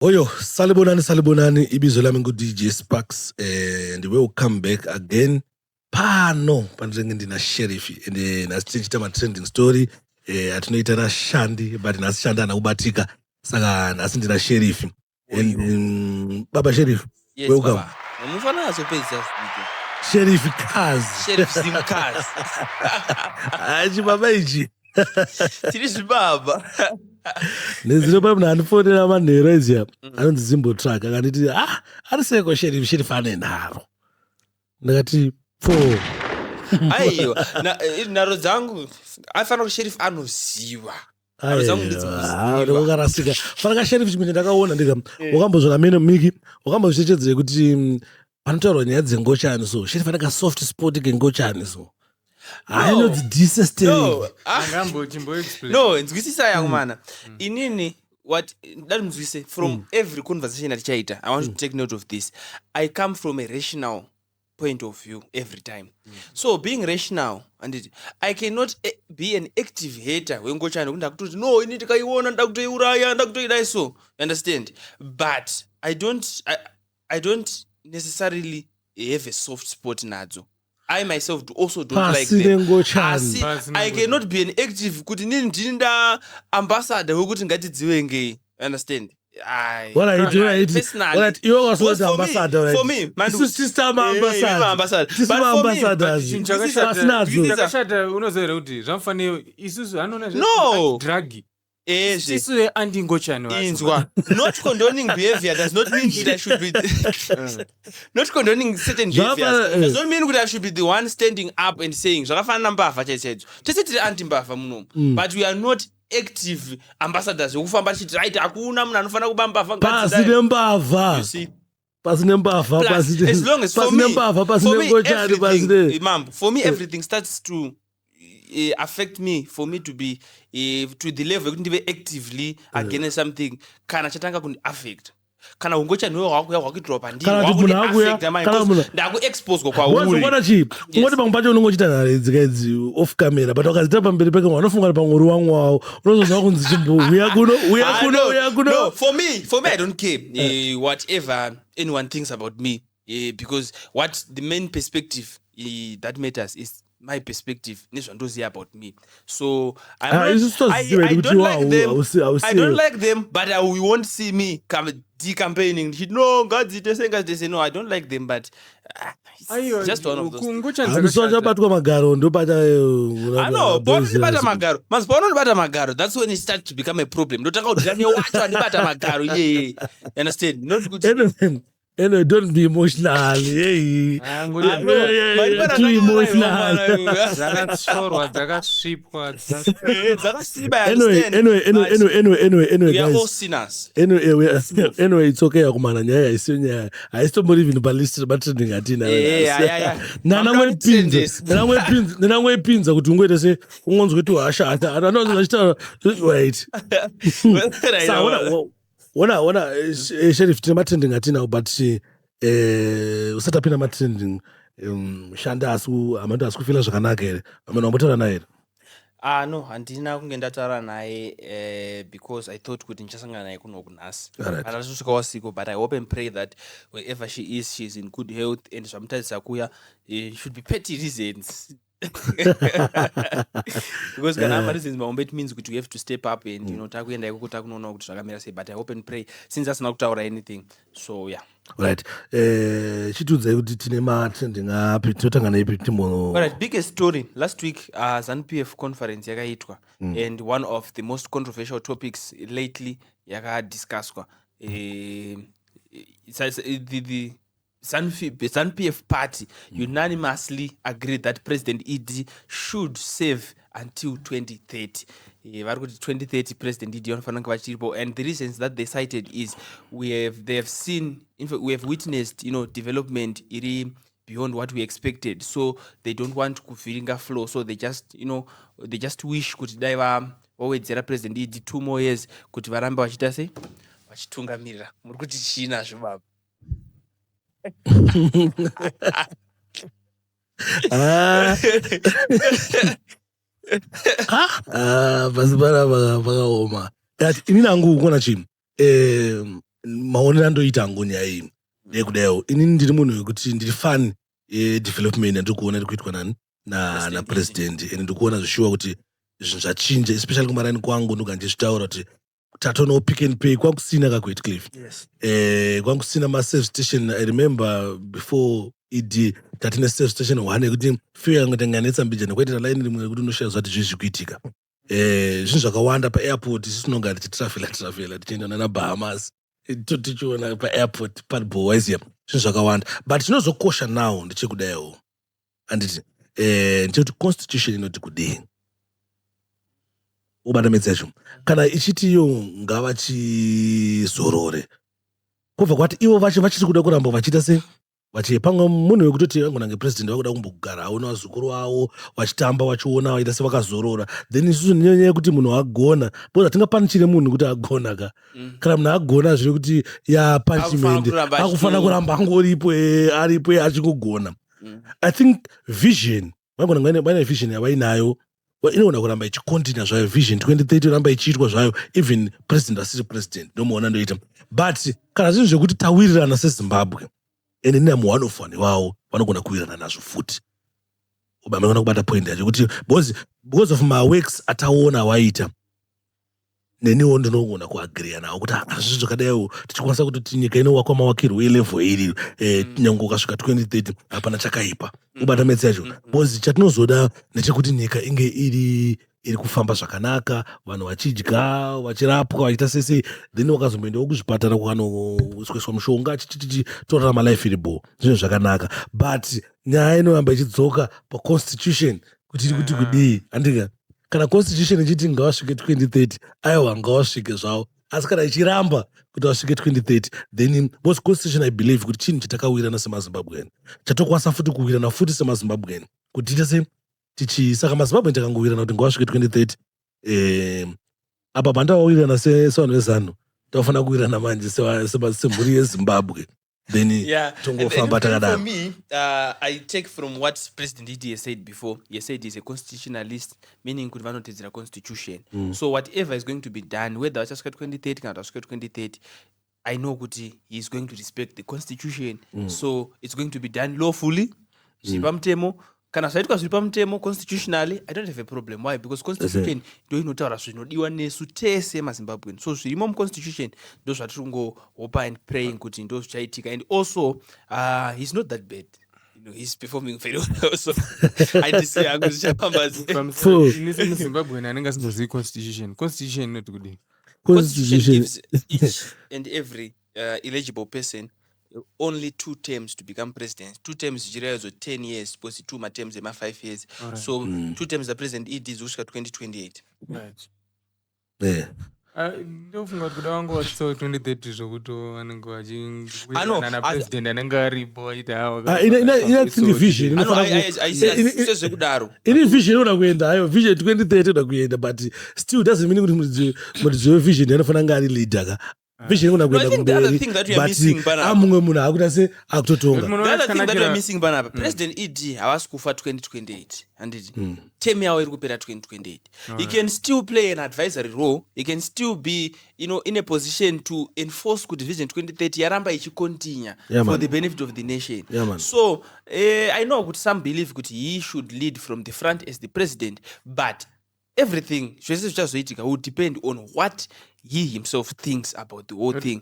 Oyo, salibonani, ibizo lami ngu-DJ Sparks, and we will come back again. Pano, panzenge ndina sheriff, and nasichita ma-trending story, atinoita na shandi, but nasishanda na ubatika, saka nasi ndina sheriff. And Baba Sheriff, yes, welcome. Baba. Mufana azopedza Sheriff Kaz. Sheriff Sim Kaz. Aji baba ichi. Tiri baba. Neziro baba nandifonera manhero ezia. Anonzi Zimbo track akanditi ariseko sheriff ane nharo. Ndakati 4. Aiyo, naro dzangu afana sheriff anoziva. Naro dzangu ndidziziva. Ukarasika. Fana sheriff chimene ndakaona ndika wakambozona mene Meek, wakambozvichedzera kuti panotaurwa nyaya dzengochani so. Sheriff anaka soft spot kengochani so. I know the deepest No, nzwisisa yangu mana. Inini what that nzwise from every conversation that I want to take note of this. I come from a rational point of view every time. So being rational and I cannot be an active hater when gochani ndakuti no initi kaiona ndakutoiuraya ndakutoidai so. Understand? But I don't necessarily have a soft spot nadzo. I myself also don't like them. I cannot be an active kuti nini ndinda ambassador wekuti ngatidziwe ngei. Understand? What are you doing? What you also the ambassador, right? For me, man. This is sister ambassador. This is ambassadors. Chakashata unozera kuti zvamfanira isusu anona drug. Sisu andingochani inzwa. Not condoning behavior does not mean that I should be not condoning certain behaviors does not mean that I should be the one standing up and saying zvakafana mbavha chechecho. Tese tiri anti mbavha munomu. But we are not active ambassadors wokufamba chiti right akuna munhu anofana kuba mbavha pasine mbavha. You see? Pasine mbavha pasine. As long as for me everything starts to affect me for me to be to the level kuti actively against something kana chatanga kundi affect kana ungocha niwe wakudropa ndi ndaku expose kwa uri wona chip ngoti pambacho unongochita nare dzikaidzi off camera but wakazita pamberi peke wanofunga pamuri wangu wawo unozozwa kunzi chimbo uya kuno no for me I don't care whatever anyone thinks about me because what the main perspective that matters is my perspective nezvandoziva about me. So I don't like them. I don't like them, but we won't see me campaigning. No, God, no, I don't like them, but it's just one of those. That's when it starts to become a problem. Understand? Not good. Anyway, don't be emotional. Hey. Too emotional. Anyway, we are all sinners. Anyway, it's okay. I still believe in the ballistic trending atina. Nana pinza kuti ungoita se ungonzwa kuti washata. I don't know wait. Wana sheriff tina matrending atina but usatapina matrending shanda amandu asikufila zvakanaka here amene wambotaura naye here no handina kunge ndataura naye because I thought kuti ndichasangana naye kuno kunhasi atasvika wasiko but I hope and pray that wherever she is in good health and zvamutarisa kuya should be petty reasons. Because kana reasons it means that we have to step up and takuenda ikoko takunoona kuti zvakamira sei but I hope and pray since asina kutaura anything so yeah. Right. Chitudzai kuti tine matrending api tinotanga naipi timono. Alright, biggest story last week ZANU-PF conference yakaitwa and one of the most controversial topics lately yakadiscusswa the ZANU-PF party unanimously agreed that President ED should serve until 2030. 2030 President ED and the reasons that they cited is we have witnessed development beyond what we expected, so they don't want kufiringa flow, so they just wish kuti dai wawedzera President ED 2 more years kuti varambe vachita sei vachitungamirira muri kuti china zvibaba. Basi bara vakaoma. Ini nangu kuona chini. maonero andoita angoni ai nekudayo inini ndiri munhu wekuti ndiri fan yedevelopment yandiri kuona iri kuitwa nani napresident ende ndikuona zvishuwa kuti zvinhu zvachinja especially kumarani kwangu ndoga ndizvitaura kuti tatonawo pick and pay kwakusina kakuit cliff kwakusina maserve station. I remember before ed tatine serve station 1 yekuti few yangotanganetsa mbijana kwaitira line rimwe yekuti unoshaya zvati zvizvi kuitika zvinhu zvakawanda paairport isi tinonga tichitrafela tichienda naBahamas tichiona paairport paribowaisia zvinhu zvakawanda but chinozokosha now ndechekudayowo handiti ndechekuti constitution inoti kudii ubata medzacho kana ichitiyo ngavachizorore kubva kwati ivo vacho vachiri kuda kuramba vachiita se pamwe munhu wekutoti angonange president vakuda kumbogara aona vazukuru vavo vachitamba vachiona vaita se vakazorora then isusu nyaya kuti munhu agona boza tingapanichire munhu kuti agona kana munhu agona zviri kuti punishment akufanira kuramba angoripo aripo achingogona. I think vision vane vision yavainayo inogona kuramba ichikontinua zvayo vision 2030 ramba ichiitwa zvayo even president asiri president ndomuona ndoita but kana zvinhu zvekuti tawirirana seZimbabwe ende nina muwanofani wavo vanogona kuwirirana nazvo futi ubamegona kubata point yacho kuti because of my works ataona waita neniwo ndinogona kuagreya nawo kuti hazvizvi zvakadaiwo tichikwanisa kuti nyika inowakwa mawakirwo elevel iri nyange ukasvika 2030 hapana chakaipa ubata metsi yacho because chatinozoda ndechekuti nyika inge iri kufamba zvakanaka vanhu vachidya vachirapwa vachiita sese then wakazomboendawo kuzvipatara kwanoiswa mushonga torara malife iribo zvinhu zvakanaka but nyaya inoramba ichidzoka paconstitution kuti iri kuti kudii handika kana constitution ichiti ngavasvike 2030 aiwa ngavasvike zvavo asi kana ichiramba kuti vasvike 2030 then because constitution I believe kuti chinhu chatakawirana semazimbabwean chatokwanisa futi kuwirana futi semazimbabwean kuti tiita se saka mazimbabwean takangowirana kuti ngavasvike 2030 apa pandavawirana sevanhu vezanu tafanira kuwirana manje semhuri yeZimbabwe then tongofamba takadaro. For me, I take from what President Didi has said before. He said he's a constitutionalist, meaning kuti vanotedzera constitution. So whatever is going to be done, whether vachasvika 2030 kana vasvika 2030, I know kuti he is going to respect the constitution. So it's going to be done lawfully. Zvipamutemo kana zvaitwa zviri pamutemo constitutionally, I don't have a problem. Why? Because constitution ndo inotaura zvinodiwa nesu tese maZimbabwean. So zvirimo muconstitution ndo zvatiri kungohopa and praying kuti ndo zvichaitika. And also he's not that bad. He's performing very well. So I just say I'm Zimbabwean anenge asingazivi constitution. Constitution inoti kudii? Constitution gives each and every eligible person only 2 terms to become president. 2 terms zvichireva 10 years because 2 terms ema 5 years. Right. So 2 terms the president is kusvika 2028. Right. Ndofunga kuti kuda wangu wachitsawo 2030 zvokuti vanenge vachiwirirana napresident anenge aripo aita hawo ina vision sezvekudaro ini vision inoda kuenda hayo vision 2030 inoda kuenda but still doesn't mean kuti mudziwe vision anofanira nga ari leader ka vision inoda kuenda kumberi but amumwe munhu akuita se akutotonga. The other thing that we are missing panapa, President ED havasi kufa 2028 handiti term yawo iri kupera 2028. He can still play an advisory role. He can still be in a position to enforce kuti vision 2030 yaramba ichicontinue for the benefit of the nation. So I know kuti some believe kuti he should lead from the front as the president, but everything zvese zvichazoitika will depend on what he himself thinks about the whole thing,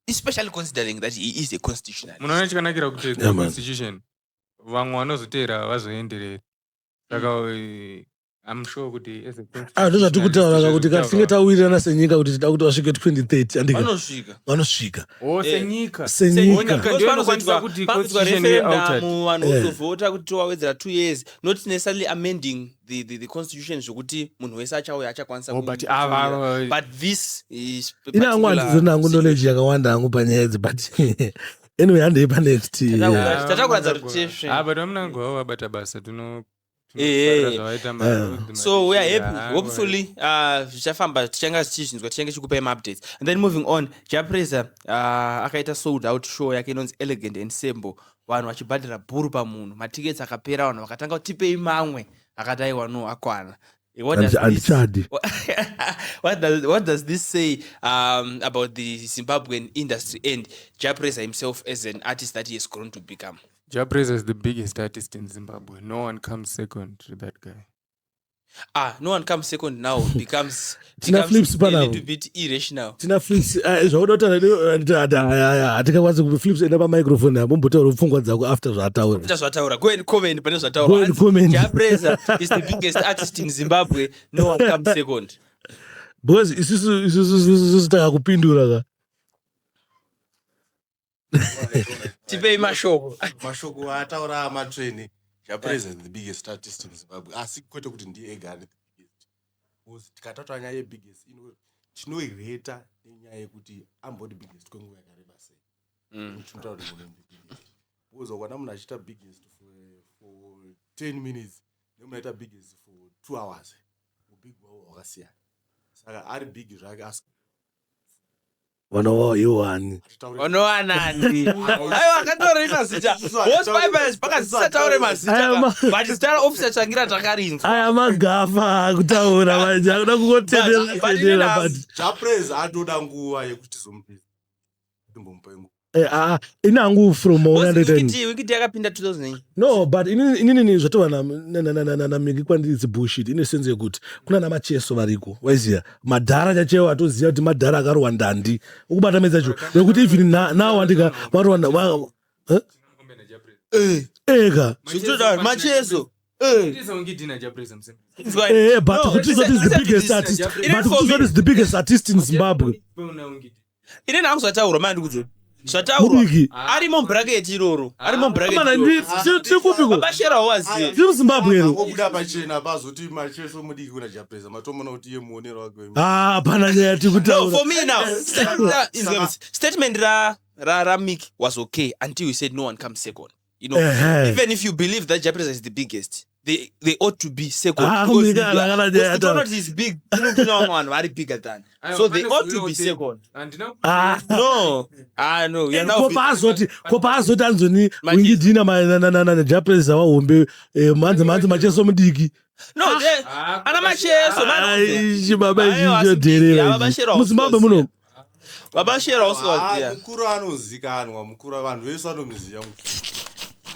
especially considering that he is a constitutionalist. Munoona chikanakira kuteedza constitution vamwe vanozotevera vazoenderera saka I'm sure kuti as a constitution ndo zvatikutaura kuti kana tinge tawirirana senyika kuti tida kuti vasvike 2030 andika vanosvika senyika vanokwanisa kuti referendum vanhu vozovhota kuti towawedzera 2 years, not necessarily amending the constitution zvokuti munhu wese achauya achakwanisa but this is ina hangu handizonangu knowledge yakawanda hangu panyaya idzi but anyway handeipa next tatakuradza kuti but Munangagwa wabata basa so we are happy. Hopefully zvichafamba tichanga tichizvinzwa tichange chikupai updates. And then moving on, Japreza akaita sold out show yake inonzi Elegant and Sembo, vanhu vachibhadhira bhuru pamunhu, matickets akapera, vanhu vakatanga kuti tipei mamwe akadaiwa no akwana. What does And this, Chadi. what does this say about the Zimbabwean industry and Japreza himself as an artist that he has grown to become? Japreza is the biggest artist in Zimbabwe. No one comes second to that guy. No one comes second now. Becomes Flips a panel. little bit irrational. Tina flips atikakwanisa kuflips enda pamicrophone apo mbotaura pfungwa dzako after zvataura. Zvataura. Go and comment pane Go zvataura. and comment. Japreza is the biggest artist in Zimbabwe. No one comes second. Because isusu takakupindura ka. Tipei mashoko. Mashoko ataura amatreni. Japreza is the biggest artist in Zimbabwe. Asi kwete kuti ndiye ega ari the biggest. Because tikataura nyaya yebiggest tinoireta nenyaya yekuti ambodi biggest kwenguva yakareba sei. Tinotaura kuti munhu biggest. Because wakwana munhu achiita biggest for 10 minutes nemunhu aita biggest for 2 hours. Ubig wavo hwakasiyana. Saka ari big zvake asi Vana wao iwani. Unowanani. Aiwa akatora mazita. What's Bible pakazisataure mazita. But zita officer changira takarinzwa. Aya magafa kutaura manje akuda kungotendera but Japreza atoda nguva yekuti zomupisa. Timbomupa nguva. inangu from 110. Wikiti yakapinda 2009. No, but inini zvatova na Meek kwandiri bullshit. Ine sense yekuti kuna namacheso variko. Waiziya madhara chachewa atoziya kuti madhara akarwa ndandi. Ukubata medza cho. Wekuti even now andika varwanda ega. Zvitoda macheso. But kuti is the biggest artist. But kuti is the biggest artist in Zimbabwe. Ine nangu zvataura mandi kudzo. Zvataurwa arimo bracket iroro. Arimo bracket. Tikupiko. Bashera wazi. Zimbabwe ero. Obuda pachena bazoti macheso mudiki kuna Japreza. Matomona kuti ye muonero wake. Pana nyaya tikutaura. No, for me now. Statement ra Meek was okay until you said no one comes second. You know, even if you believe that Japreza is the biggest, they ought to be second. Because Donald is big. No one very bigger than. So they ought to be second. No. No. You're now Kopa azoti anzoni wingidina na Japreza wahombe manze macheso mudiki. No, ana macheso man. Baba izodherera. Muzimbabwe muno. Babashera also was there. Mukuru anozikanwa, mukuru vanhu vese vanomuziva.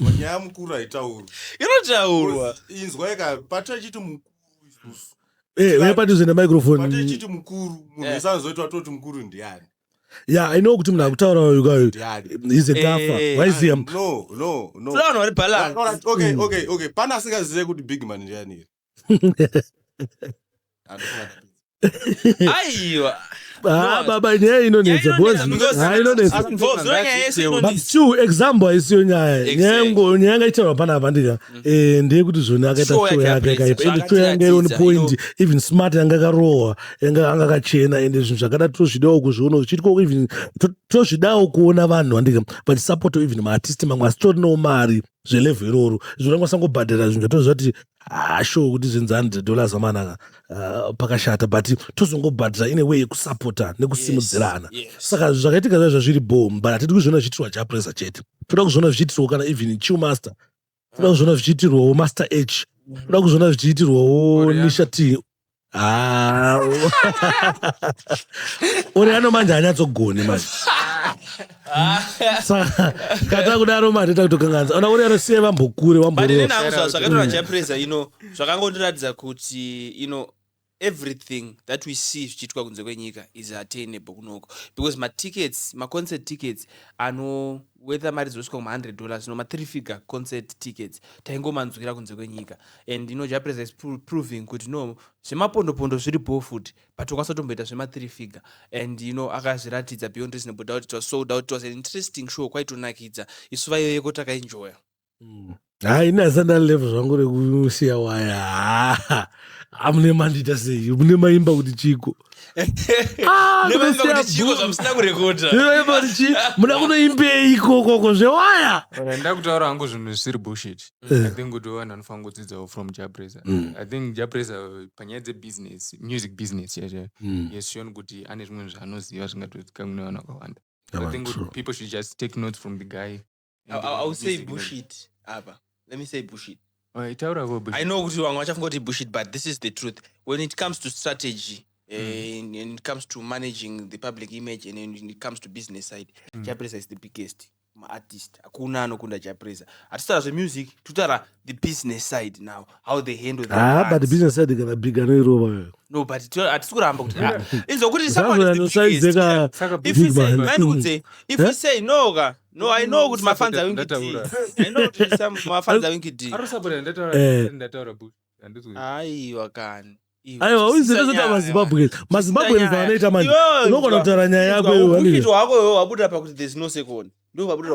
Manyaya mukuru aitaurwa. Inotaurwa. Inzwa yaka patachiti mukuru isusu. Wepadhuze nemicrophone. Patachiti mukuru, munhu wese anozoitwa toti mukuru ndiani. Yeah, I know kuti munhu akutaura uyu he's a gaffer. Why is he? No. Flower vari balance. Okay. Pana asingazive kuti big man ndiani. Aiwa. Baba nyaya inonetsa but two example isiyo nyaya nyaya ngaitaura panapa ndika ndeyekuti zvona akaita show yake akaipa ende show yanga iri on point even smart yanga akarohwa yanga akachena ende zvinhu zvakada tozvidawo kuzviona zvichitiko even tozvidawo kuona vanhu andika but support even maartist mamwe asitorinawo mari zvelevel iroro zvona kwasangobhadhara zvinhu zvatoziva kuti show kuti $100 amanaka pakashata but tozongobhadhara ine way yekusapota nekusimudzirana saka zvakaitika zvaizva zviri bom but hatidi kuzviona zvichiitirwa Japreza chete toda kuzviona zvichiitirwa kana even Chillmaster toda kuzviona zvichiitirwawo Master H toda kuzviona zvichiitirwawo Nisha T uri ano manje hanyatsogone manje saka kata kudaro manje takutokanganza ona uri anosiya vambokure wamboroa zvakatora Japreza zvakangondiratidza kuti everything that we see zvichiitwa kunze kwenyika is attainable kunoko because ma-concert tickets whether mari dzosvika $100 ma-3 figure concert tickets taingomanzwira kunze kwenyika and Japreza is proving kuti no zvemapondopondo zviripo futi but ukwasotomboita zvema-3 figure and akazviratidza beyond reasonable doubt it was sold out. It was an interesting show kwaitonakidza isuva iyoyeko takaenjoya. ina sandal level zvangu rekusiya waya amune mandita sei mune maimba kuti chiko zvamusina kurekota muda kunoimbei ikokoko zvewaya ndakutaura hangu zvinhu zvisiri bullshit. I think kuti vanhu vanofanira kudzidzawo from Japreza. I think Japreza panyaya dzebusiness music business yesishoni kuti ane zvimwe zvaanoziva zvingatoitika mune vanhu vakawanda. I think people should just take notes from the guy. I would say bullshit. Let me say bullshit. I know kuti vamwe vachafungoti bullshit, but this is the truth. When it comes to strategy, and it comes to managing the public image, and when it comes to business side, Japresa is the biggest artist. Hakuna anokunda Japresa. Atitara the music, tutara the business side now, how they handle the but the business side is bigger no. No, but atikuramba kuti inzokuti someone is the biggest. If we say no, I know kuti mafans are winking. I know kuti some mafans are winking. Aiwa kani. Aiwa uzizoita mazimbabwe vanoita manje unogona kutaura nyaya yako ukito wako wewe wabuda pa kuti there's no second ndo wabuda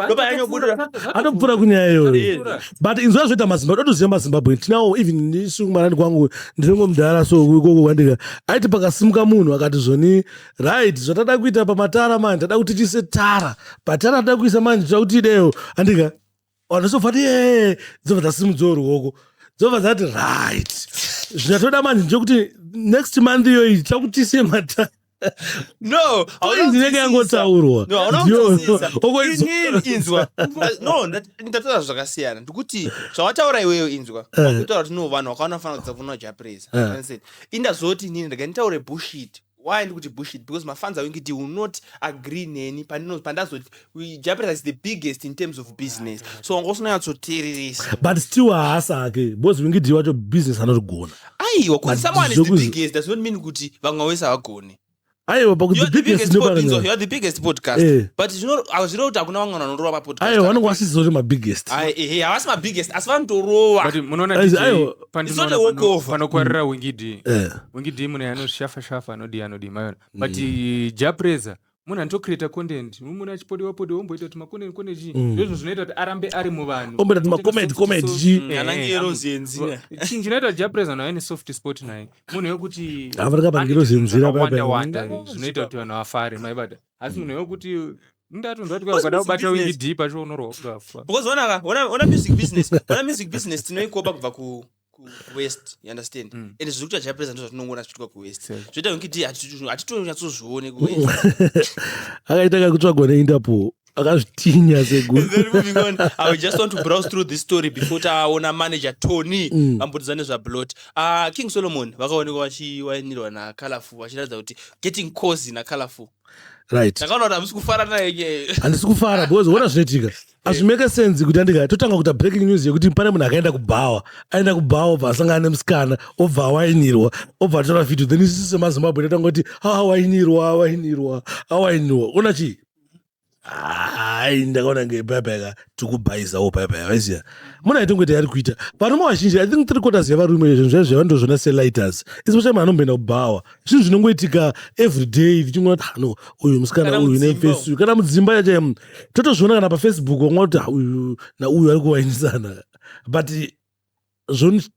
ndo yanyobuda anopfura kunyaya iyoyo but inzwa zvoita mazimbabwe totoziva mazimbabwe tinawo even ndisungumarani kwangu ndiringo mudhara so ikoko kwandika aiti pakasimuka munhu akati zvoni right zvatada kuita pamatara manje tada kuti tiise tara patara tada kuisa manje toda kuti ideyo andika vanozobva ti dzobva dzasimudzwa ruoko dzobva dzati right zvinatoda manje ndekuti next month iyoyi takutise matara no ndinenge yangotaurwa inzwa no ndataura zvakasiyana ndikuti zvawataura iweyo inzwa kutaura kuti no vanhu vakanofanira kudzavuna Japresa indazoti inini ndakanitaure bullshit. Why ndikuti bullshit? Because my fans are going to will not agree neni pandazoti Japresa is the biggest in terms of business, so angosona yatsoteereresa but still haasa ake because wingidi wacho business anotogona aiwa kuti someone is the biggest does not mean kuti vamwe vese havagoni. Aiwa but the biggest you are the biggest podcast but you know azviro kuti hakuna vamwe vanorova pa podcast. Aiwa vanongo vasisizo kuti ma biggest havasi ma biggest asi vanotorova but munoona it's not a walk over vanokwarira wingidi mune anoshafa anodi mayona but Japresa munhu anotocreata content munhu achipodiwa omboita kuti macontent chii ndozvo zvinoita kuti arambe ari muvanhu omboita kuti macomment anange erozenzira chinoita Japresa naye ane soft spot naye munhu wekuti avarika pangirozenzira wanda zvinoita kuti vanhu vafare maibata asi munhu wekuti ndatonzvati kubata wingidi pacho unorowafa because ona music business tinoikopa kubva ku West, you understand? And it's looked at Japresa and no one has to go to West. So don't get attitude ku West. Akaitaka kutsvagwa neInterpol. Akazvitinya segu. Then moving on, I just want to browse through this story before taona manager Tony ambudzane zva Blot. King Solomon vakaonekwa vachiwainirwa na Colorful vachiratidza kuti getting cozy na Colorful. Right. Ndakaona kuti hamisi kufara naye. Handisi kufara because wona zvinoitika. Azvimeke sense kuti andika totanga kuita breaking news yekuti pane munhu akaenda kubhawa obva asangana nemusikana obva awainirwa obva atora video then isusu semazimbabwe totanga kuti awainirwa ona chii ndakaona ngebhayabhaya tikubhayizawo bhayabhaya vaisiya muna itongoita yari kuita vanoma vazhinji I think 3/4 yevarume izvo zvavandozvona selighters especially munhu anomboenda kubhawa zvinhu zvinongoitika everyday tichingona kuti no uyu musikana uyu nefesu kana mudzimba yacho totozviona kana pafacebook wamwa kuti uyu nauyu ari kuwainisana but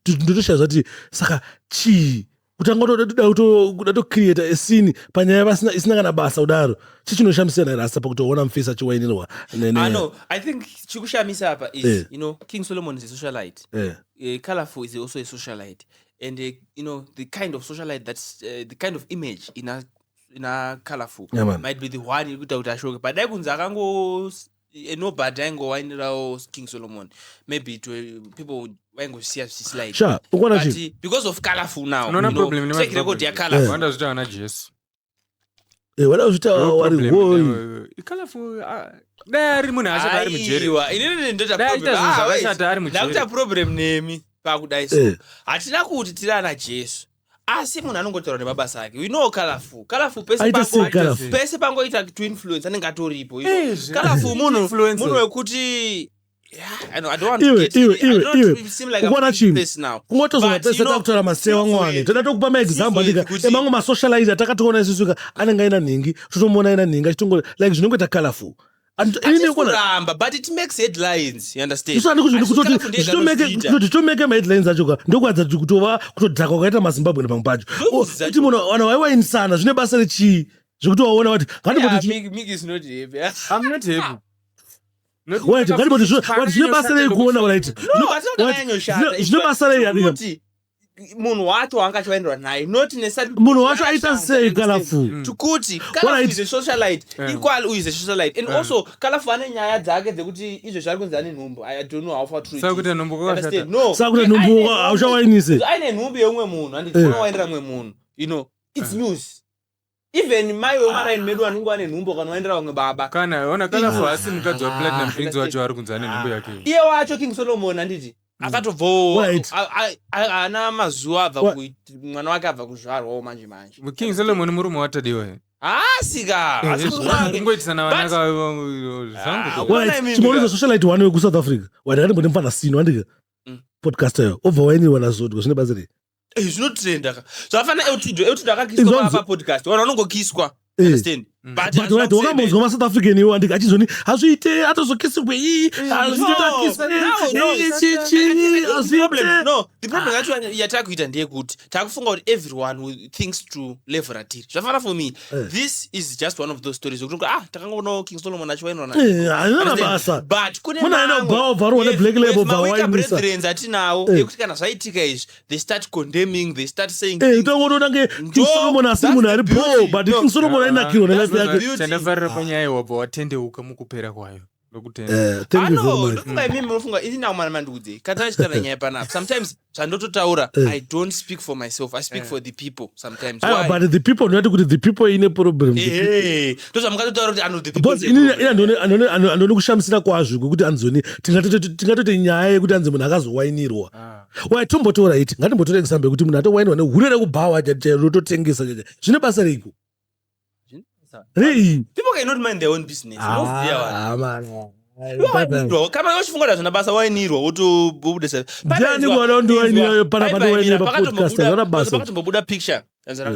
ndotoshaizva kuti saka chii kutanga kuda tocreata esini panyaya isina kana basa kudaro chichinoshamisa here asi pakutoona mufesi achiwainirwa I think chikushamisa apa is you know King Solomon is a socialite. Colorful is also a socialite, and you know the kind of socialite that's the kind of image in a Colorful might be the one yekuita kuti ashoke but dai kunzi akango nobody aingowainirawo King Solomon maybe to people vaingosiya zvichislide but because of Colorful now no problem take record ya Colorful wanda zvita ana Jess wada zvita wari boy Colorful dari munhu achada ari mujeriwa inini ndota problem zvakashata ari mujeriwa ndakuta problem nemi pakudai so hatina kuti tiri ana Jesu asi munhu anongotaura nemabasa ake we know Colorful pese pangoita to influence anenge atoripo Colorful munhu wekuti I don't want to seem like I'm this now. Kungotozonapesa kutaura masewa mwane toda tokupa maexample andika emamwe masocializer takatoona isusuka anenge aina nhingi totomuona aina nhingi achitongo like zvinongoita Colorful kuramba but it makes headlines, you understand? Zvitomeke maheadlines acho ndokuadza kutova kutodhakwa kwakaita mazimbabwe pamwe pacho kuti munhu vanhu vaiwainisana zvine basa rechii zvekuti waona kuti Meek is not happy. I'm not happy. Wait, zvine basa rei kuona right? Zvine basa rei andika munhu wacho waanga chivaendwa naye not necessarily munhu wacho aita sei Kalafu tukuti Kalafu is a socialite equal is a socialite and also Kalafu ane nyaya dzake dzekuti izvo zvari kunzi ane nhumbu I don't know how far true Sakuti nhumbu kwakashata. no sakuti nhumbu hauchawainise aine nhumbu yeumwe munhu handifuna waendera mumwe munhu you know it's news even mai wemwaraini medu anenge ane nhumbu kana waendera vamwe baba kana ona Kalafu asi mukadzi waplatinum prince wacho ari kunzi ane nhumbu yake iye wacho King Solomon handiti akatobvawo ana mazuva abva mwana wake abva kuzvarwawo manje King Solomon murume watadiwa ngoitisana chimauliza socialite wani wekusouth africa wandakatimboti mfana sino wandika podcaster obva wainirwa nazodwa zvine basa rei zvinotrenda zvafana eutido akakiswa papodcast wana unongokiswa understand but wakambonzwa masouth african iwo andika achizoni hazviite atozokisirwei the problem yacho yatakuita ndeyekuti takufunga kuti everyone thinks to level ratiri zvafana for me this is just one of those stories zokuti takangonawo King Solomon achiwainwa basa but kune black label brethren atinawo ekuti kana zvaitika izvi they start condemning they start saying tongotodange King Solomon asi munhu ari po but King Solomon ainakirwa nelife yake chandafarira panyaya wabva watendeuka mukupera kwayo ndofunga imimi unofunga ininaumana mandudze katachitara nyaya panapa sometimes zvandototaura I don't speak for myself I speak for the people sometimes but the people ndoti kuti the people ine problem ndozvamukatotaura kuti ano the people andoni kushamisira kwazvo kwekuti anzoni tingatoti nyaya yekuti anzi munhu akazowainirwa waitombotora iti ngatimbotore example yekuti munhu atowainirwa nehure rekubhawa rototengesa zvine basa reiko people cannot mind their own business kama yochifunga zvona basa wainirwa wotobudisa pakatombobuda picture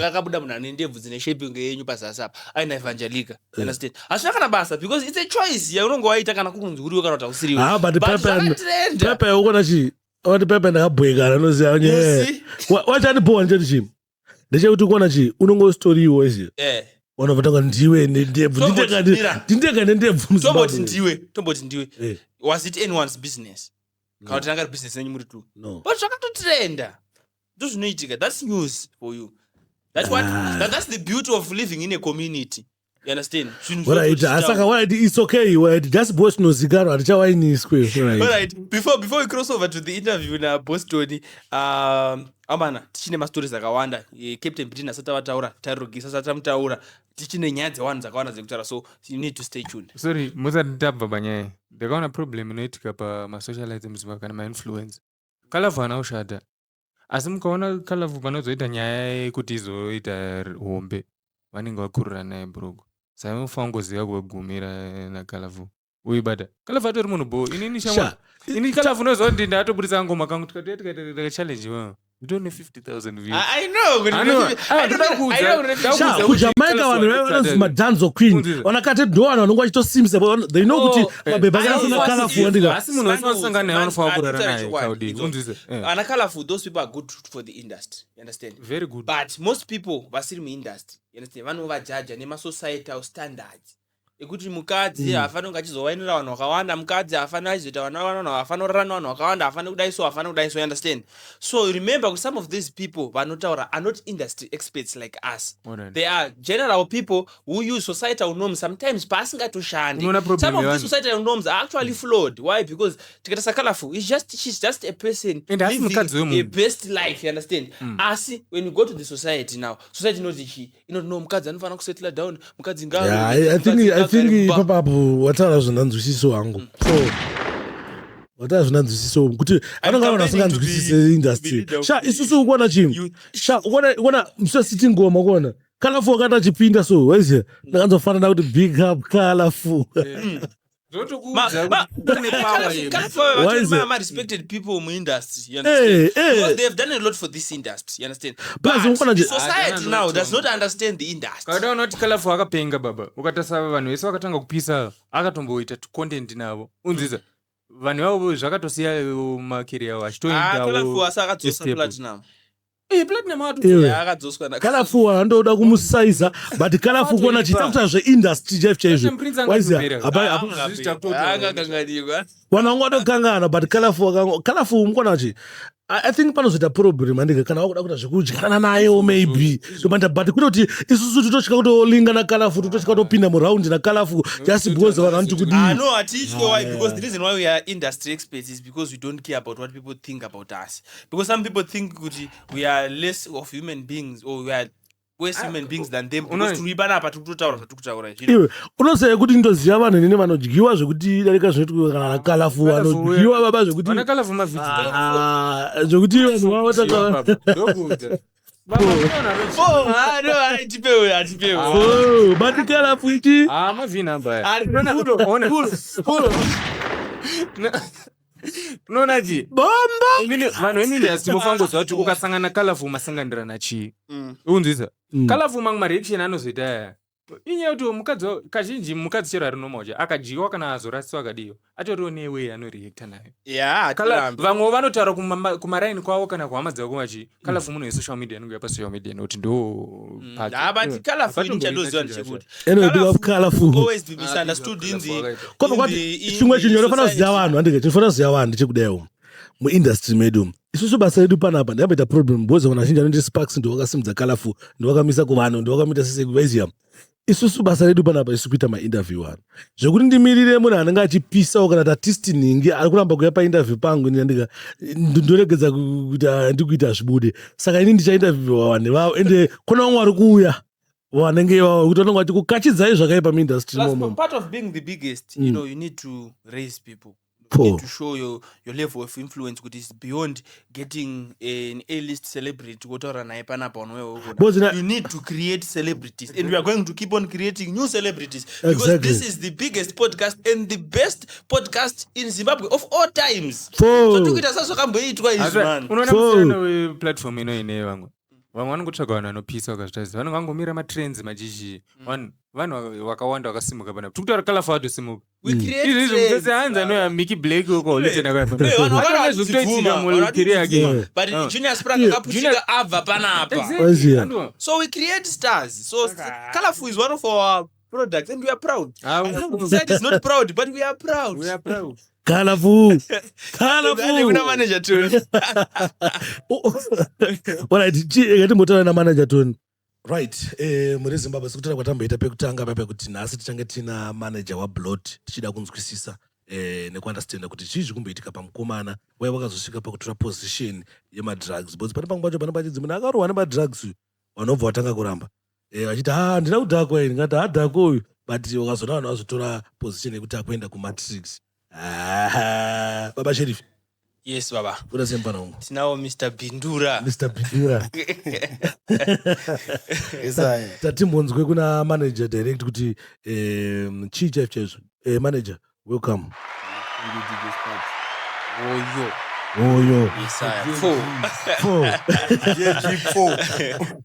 akabuda munhu ane ndebvu dzine shaping yenyu pazasi apa aina evangelica understand hazvina kana basa because it's a choice yaunonge waita kana kukunzi uriwe kana kuti hausiriwe pepe ukona chi wati pepe ndakabwekana noziva wachanipowa ndichoti chi ndechekuti ukona chi unongostoriwo isi wanovatanga ndiwe nendebvu ndindega nendebvu tomboti ndiwe was it anyone's business kana kuti tanga business yenyu muri tu but zvakatotrenda ndozvinoitika that's news for you that's the beauty of living in a community you understand right it's okay just boss nozikanwa hatichawainiswe right before we cross over to the interview na Boston amana tichine mastories akawanda Captain Britain asati vataura Tariro Gezi asati amutaura tichine nyaya dzewanu dzakawanda dzekutaura so you need to stay tuned sorry musati tabva panyaya ndakaona problem inoitika pamasocialite muzimbabwe kana mainfluence Kalafu anaushata asi mukaona Kalafu panozoita nyaya yekuti izoita hombe vanenge vakurura naye burogo saka mufanira kuziva kwegumira nakalafu uibata Kalafu atori munhu bo inini shamwa ini Kalafu noziva kuti ndatobudisa ngoma kangu tikaita challenge you don't know 50,000 views I know kujamaica vanhu vanonzi madhanzo queen vanakati ndo vanhu vanonge vachitosimisa they know kuti mabhebha akasina Kalafu andika asi munhu wasinosangana naye anofanira kurara naye kaudi unzwise ana Kalafu those people are good for the industry you understand very good but most people vasiri muindustry you understand vanovajaja nemasocietal standards ekuti mukadzi hafanira kunge achizowainira vanhu vakawanda mukadzi hafanira achizoita vanhu hafanira kurara navanhu vakawanda hafanira kudaiso you understand so remember kuti some of these people vanotaura are not industry experts like us they are general people who use societal norms sometimes paasingatoshandi some of these societal norms are actually flawed why because tikatasa Kalafu she's just a person living a best life you understand asi when you go to the society now society inoti no mukadzi anofanira kusettle down mukadzi I think ipapapo wataura zvinanzwisiso hangu wataura zvinanzwisiso kuti anonga vanhu vasinganzwisise industry isusu ukuona chimwe ukuona musasiti ngoma kuona Kalafu wakati achipinda so waiziya ndakanzofanana kuti big up Kalafu respected people in industry you understand because they have done a lot for this industry you understand but the society now does not understand the industry kada unoti Kalafu akapenga baba ukatasa vanhu vese vakatanga kupisa akatomboita content navo unziza vanhu vavo zvakatosiya macareer avo achitoendawo Kalafu asakadzosa platinum platinum akadzoswa Kalafu andoda kumusaiza but Kalafu kuona chitakuta zveindustry chaizvo waiziya angakanganirwa vanhu vangu vatokangana but Kalafu mukona chi I think panozoita problem andike kana wakuda kuita zvekudyarana nayewo maybe tomanda but kuti isusu totosvika kutolinga naKalafu totosvika kutopinda muraundi naKalafu just because vanoti kuti no atityo why because the reason why we are industry experts is because we don't care about what people think about us, because some people think kuti we are less of human beings or we are worse human beings than them because tuibana apa tutotaura zvatukutaura iwe unoziva kuti ndoziva vanhu nene vanodyiwa zvekuti darika zvinoitwa kana naKalafu vanodyiwa baba zvekuti Kalafu mavhidhi zvekuti vanhu vavotaka bati Kalafu ichi mavhinamba unonaji bomba vanhu vemindastry mofangoziva kuti ukasangana Kalafu masanganirana chii unzwisa Kalafu mamwe mareaction anozoita yaya inyaya kuti mukadzi kazhinji mukadzi chero ari nomoja akadyiwa kana azorasiwa akadiyo atoriwo neway anoreacta nayo vamwe vanotaura kumaraini kwavo kana kuhama dzavo kumachi Kalafu munhu wesocial media anenge yapasocial media nokuti ndo but Kalafu inichadoziva ndichekuti always be misunderstood in the chimwe chinhu chinofanira kuziva vanhu andike chinofanira kuziva vanhu ndechekudayo muindustry medu isusu basa redu panapa ndiyamboita problem because vanhu vazhinji vanoti Sparks ndowakasimudza Kalafu ndowakamisa kuvanhu ndowakamita sesekuvaziya isusu basa redu panapa isu kuita mainterview vanhu zvekuti ndimirire munhu anenge achipisawo kana tatisti ningi ari kuramba kuuya painterview pangu ndika ndoregedza kuti handikuita zvibude saka ini ndichainterviewa vanhu vavo ende kuna vamwe vari kuuya vanenge ivavo kuti vanenge vati kukachidzai zvakaipa muindustry momo. Part of being the biggest you know you need to raise people. You need to show your level of influence, which is beyond getting an A-list celebrity. You need to create celebrities, and we are going to keep on creating new celebrities because this is the biggest podcast and the best podcast in Zimbabwe of all times. So tukita sasa kamboitwa izvi man. Unoona platform ine vamwe vanongotsvaga vanhu vanopisa vakazvitaisa vanhu vangomira matrends majiji vanhu vakawanda vakasimuka panapa tikutaura Kalafu atosimuka izvi hanzi anoya Meek Black uko but Junior Sprang akaputika abva panapa. So we create stars. So Kalafu is one of our products and we are proud. Society is not proud but we are proud. Kalafu kuna manager Tony. Alright, ngatimbotana na manager Tony. Right, muri Zimbabwe sikutara kwatamboita pekutanga pekuti nhasi tichange tina manager waBlot tichida kunzwisisa nekuunderstanda kuti chii zvikumboitika pamukomana waya wakazosvika pakutora position yemadrugs because pane pamwe pacho panenge pachidzi munhu akarohwa nemadrugs vanobva watanga kuramba vachiti ndina kudhakwa ini ngati hadhakwa uyu but wakazona vanhu vazotora position yekuti akuenda kumatrix. Baba Sheriff. Yes baba. Kuna sempa na ungu. Tinao Mr. Bindura. Tatimbonzwe kuna manager direct kuti chief manager welcome. Oyo. Yes I. 4.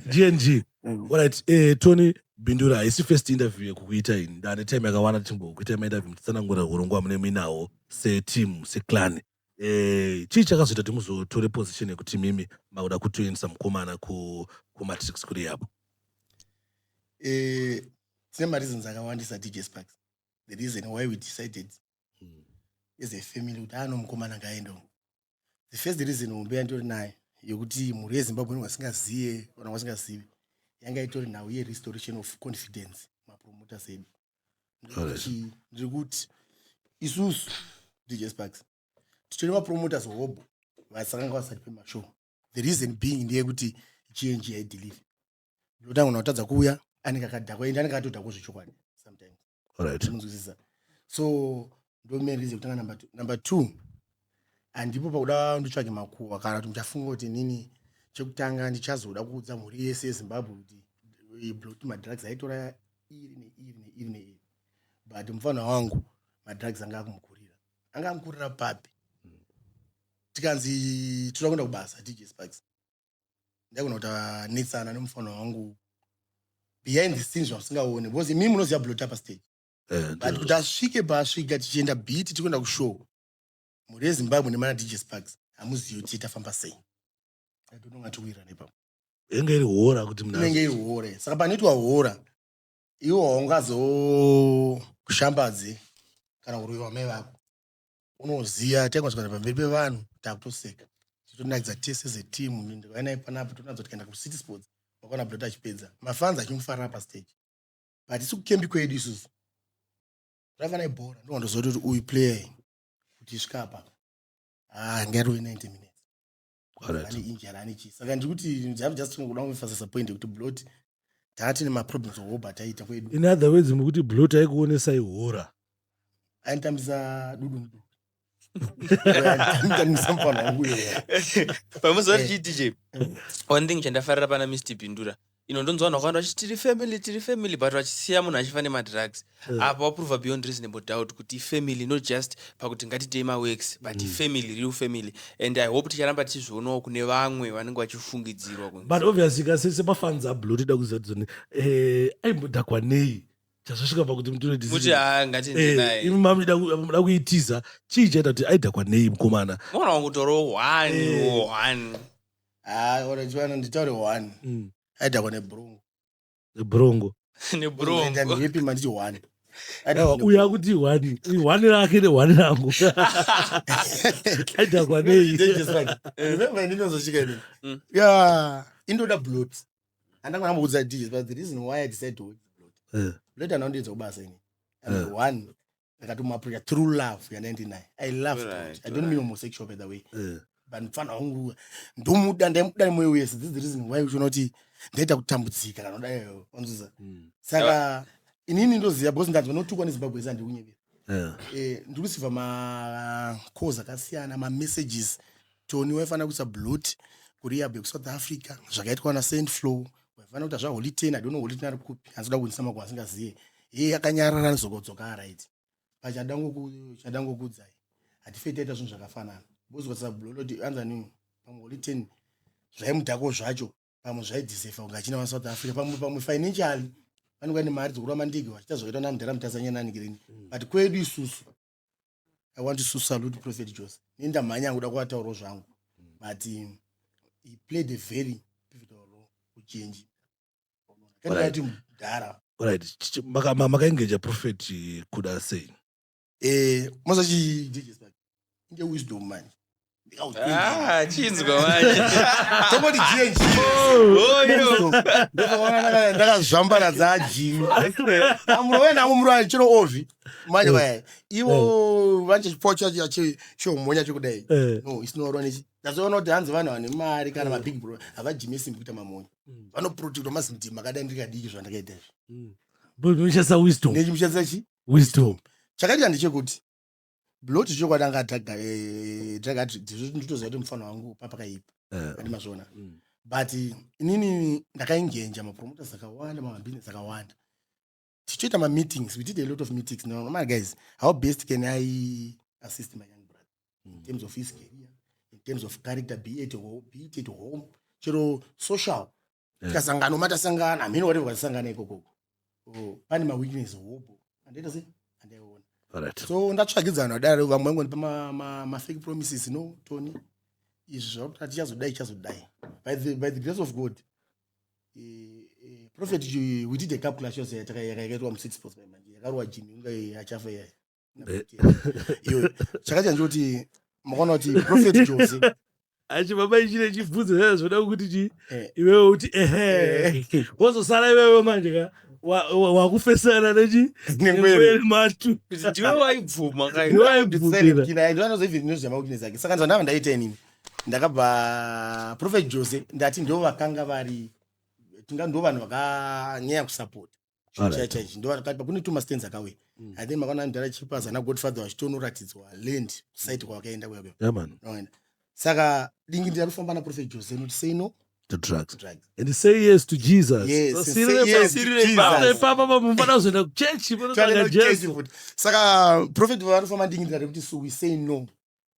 GNG. Alright, Tony Bindura isi first interview yekukuita ini ndane time yakawana timbokuita interview mutsanangura urongwa mune minawo se team se clan chii chakazoita kuti muzotore position yekuti mimi makuda kutoendesa mukomana kumatrix kuri yapo. Tine mareasons akawandisa DJ Sparks. The reason why we decided as a family kuti mukomana ngaendawo. The first reason umbe andori naye yokuti muri yeZimbabwe vasingaziye kana vasingazivi yanga itori now ye restoration of confidence mapromoters edu. Ndikuti isusu DJ Sparks titori mapromoters hobo vasakanga vasati pemashow. The reason being ndeyekuti GNG yaideliver ndotanga unotadza kuuya anenge akadhakwa ende anenge atodhakwa zvechokwadi sometimes. Alright. So ndo main reason kutanga number 2 andipo pakuda nditsvage makuwa kana kuti muchafunga kuti nini chekutanga ndichazoda kuudza mhuri yese yeZimbabwe kuti Blot madrugs aitora iri but mufana wangu madrugs anga akumkurira papi tikanzi toda kuenda kubasa DJ Sparks ndakona kuti netsana nemufana wangu behind the scenes vasingaone because mimi munoziva Blot apa stage but kuti asvike paasvika tichienda beat tikuenda kushow muri yeZimbabwe nemana DJ Sparks hamuzivi kuti tafamba sei atonongatiwira nepapo enge iri hora kuti inenge iri hore saka panoitwa hora iwo haungazo kushambadze kana kuroiwa mai vako unoziya taingosvika pamberi pevanhu takutoseka tonaidza tese seteam ndikaona panapa tonaidza kuti kaenda kucity sports wakaona Blot achipedza mafans achimufarira pastage but isi kukembi kwedu isusu tafana ibhora ndowandozoti kuti uyu player kuti isvika apa ngarove 90 minutes ane injury ane chii saka ndikuti just kuda kumufasisa point kuti Blot taati nemaproblems ohoba taita kwedu in other words mukuti Blot aikuonesai hora ainitambisa dudu pamuzoti chiti che one thing chandafarira pana Mr Pindura inondonzwana wakanda vachiti tiri family but vachisiya munhu achifa nemadrugs apa waprova beyond reasonable doubt kuti family not just pakuti ngatitei maworks but family real family and I hope ticharamba tichizvionawo kune vamwe vanenge vachifungidzirwa but obviously kasese mafans aBlot ida kuziva kuti aimbodhakwa nei chazvosvika pakuti muti ngatiende naye imi muda kuitiza chii chaita kuti aidhakwa nei mukomana mona wangutoro one oranjwana nditaure one aidhakwa nebrongo nebrongoepima ndichi one uya akuti one rake ne1 rangu aidhakwa nei ndinozosvika ini ya indoda Blot andangona mukudza DJs but the reason why I decided to work Blot Blot anondiedza kubasa ini one ndakatomaprika through love ya99 I love Blot I don't mean homosexual by the way but mfana wangu ndomuda ndaimuda mwoyo wese this is the reason why uchiona kuti ndaita kutambudzika kana kudai wanzuza saka inini ndoziva because ndanzwa notukwa neZimbabwe zandi kunyevera ndikusiva macalls akasiyana mamessages toni waifana kuisa Blot kurehab kuSouth Africa zvakaitwa na Saint Flow waifana kuti zvaholy 10 I don't know holy 10 ari kupi anzoda kuisa magwa asingaziye akanyarara nezokodzoka right pachadango kudzai hatifetaita zvinhu zvakafanana because kwasa Blot anzani pamwe holy 10 zvaimudhako zvacho pamwe zvaidisefa ungachina vaSouth Africa pamwe financially vanenge vane mari dzokurwa mandigi vachita zvoita namudhara mutasanyana nikirini but kwedu isusu I want to salute Prophet Jose nendamhanya kuda kuvataurawo zvangu but he played a very pivotal role kuchange kandikati mudhara right makaengeja Prophet kuda sei mosachi DJs but nge wisdom man chinzwa manje tomoti change ndakazvambana dzajimi amuro chiro ovi manje vaya ivo vanje chipo chomhonya chekudai no isinoronei ndazoona kuti hanzi vanhu vane mari kana mabig bro havajimi simbi kuita mamonya vanoprotectwa mazimti makadai ndikadiki zvandakaita muchasa wisdom nechimuchasa chi wisdom chakaita ndechekuti Blot chokwadi anga nditoziva kuti mufano wangu papakaipa andimazvona but inini ndakaingenja mapromoters akawanda mabhizinesi akawanda tichoita mameetings we did a lot of meetings no my guys how best can I assist my young brother in terms of his career in terms of character be it at home chero social tikasangana matasangana amene whatever kwatisangana ikokoko pane maweakness hobo andaita sei andaiona so ndatsvagidzana wadaro vamwe vangu ndipa mafake promises no Tony izvi zvakuti tichazodai by the grace of God Prophet we did a calculation yakaitwa mu6 sports by manje yakarwa Jimmy unga achafa yaya iyo chakaita nje makaona kuti Prophet Jose achibaba ichine chibvunzo zvoda kuti chi iwewe uti wozosara iwewe manje ka wakufesana nechi ngweli matu ndiwe waibvuma kina ndinozoivhi nezvamaweakness ake saka ndava ndaita inini ndakabva Prophet Jose ndati ndo vakanga vari ndo vanhu vakanyanya kusupport chaichi ndo vakati kune two stands akauya I think makaona ndara chipaza na Godfather vachitonyoratidzwa land site kwakaenda kuya saka dingi ndirafamba na Prophet Jose not say no to drugs and say yes to Jesus. Yes, papa mumfana zenda kuchechi pana Jesu. Saka Prophet vanofamba dingi ndirati so we say no